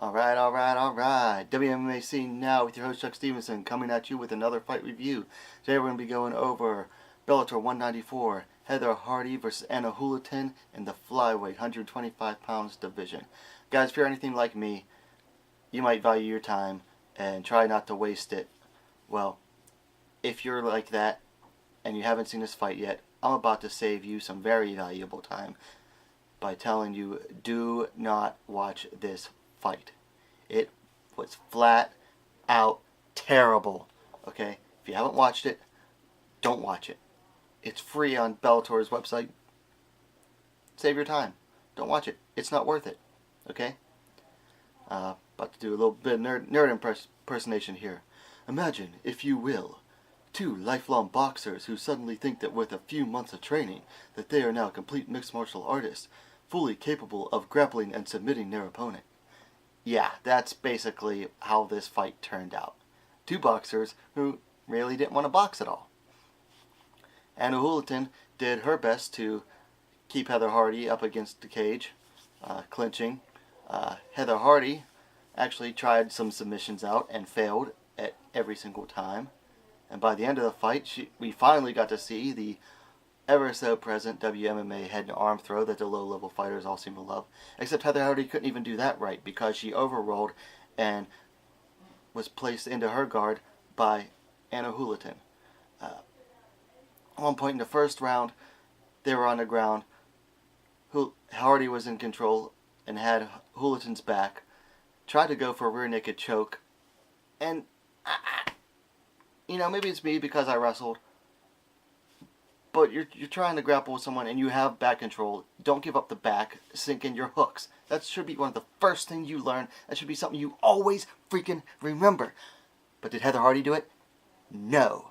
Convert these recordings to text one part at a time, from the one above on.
Alright. WMMA scene now with your host Chuck Stevenson coming at you with another fight review. Today we're going to be going over Bellator 194, Heather Hardy versus Anna Julaton in the flyweight 125 pounds division. Guys, if you're anything like me, you might value your time and try not to waste it. Well, if you're like that and you haven't seen this fight yet, I'm about to save you some very valuable time by telling you, do not watch this fight. It was flat out terrible. Okay? If you haven't watched it, don't watch it. It's free on Bellator's website. Save your time. Don't watch it. It's not worth it. Okay? About to do a little bit of nerd impersonation here. Imagine, if you will, two lifelong boxers who suddenly think that with a few months of training that they are now complete mixed martial artists, fully capable of grappling and submitting their opponent. Yeah, that's basically how this fight turned out. Two boxers who really didn't want to box at all. Anna Julaton did her best to keep Heather Hardy up against the cage, clinching. Heather Hardy actually tried some submissions out and failed at every single time. And by the end of the fight, we finally got to see the ever so present WMMA head and arm throw that the low-level fighters all seem to love. Except Heather Hardy couldn't even do that right because she overrolled and was placed into her guard by Anna Julaton. At one point in the first round, they were on the ground. Hardy was in control and had Julaton's back. Tried to go for a rear naked choke. And, maybe it's me because I wrestled. But you're trying to grapple with someone and you have back control. Don't give up the back. Sink in your hooks. That should be one of the first things you learn. That should be something you always freaking remember. But did Heather Hardy do it? No.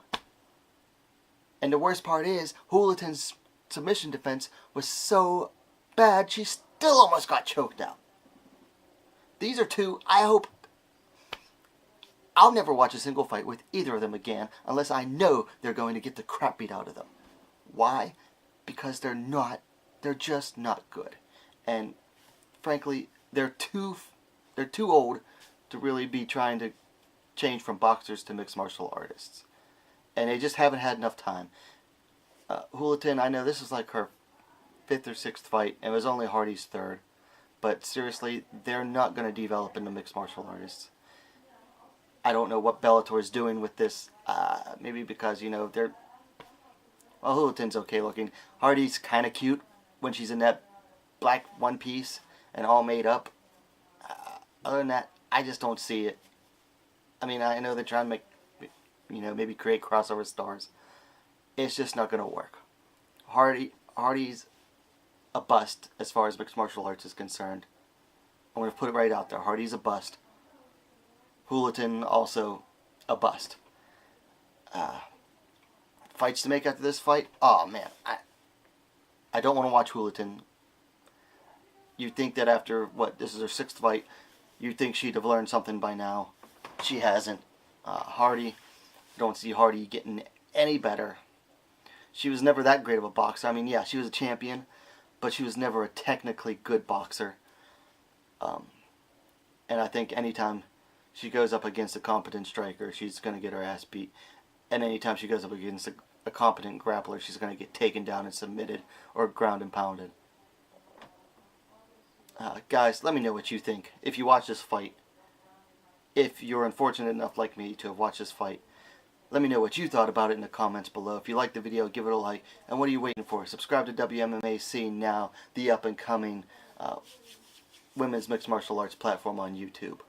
And the worst part is, Julaton's submission defense was so bad, she still almost got choked out. These are two, I'll never watch a single fight with either of them again unless I know they're going to get the crap beat out of them. Why? Because they're just not good. And frankly, they're too old to really be trying to change from boxers to mixed martial artists. And they just haven't had enough time. Julaton, I know this is like her 5th or 6th fight, and it was only Hardy's 3rd. But seriously, they're not going to develop into mixed martial artists. I don't know what Bellator is doing with this. Maybe because, they're... Well, Julaton's okay looking. Hardy's kind of cute when she's in that black one piece and all made up. Other than that, I just don't see it. I mean, I know they're trying to make, maybe create crossover stars. It's just not going to work. Hardy's a bust as far as mixed martial arts is concerned. I'm going to put it right out there. Hardy's a bust. Julaton also a bust. Fights to make after this fight? Oh man, I don't want to watch Julaton. You'd think that after, this is her 6th fight, you'd think she'd have learned something by now. She hasn't. Hardy, don't see Hardy getting any better. She was never that great of a boxer. I mean, yeah, she was a champion, but she was never a technically good boxer. And I think anytime she goes up against a competent striker, she's going to get her ass beat. And anytime she goes up against a competent grappler, she's going to get taken down and submitted or ground and pounded. Guys, let me know what you think. If you watch this fight, if you're unfortunate enough like me to have watched this fight, let me know what you thought about it in the comments below. If you liked the video, give it a like. And what are you waiting for? Subscribe to WMMA Scene Now, the up-and-coming women's mixed martial arts platform on YouTube.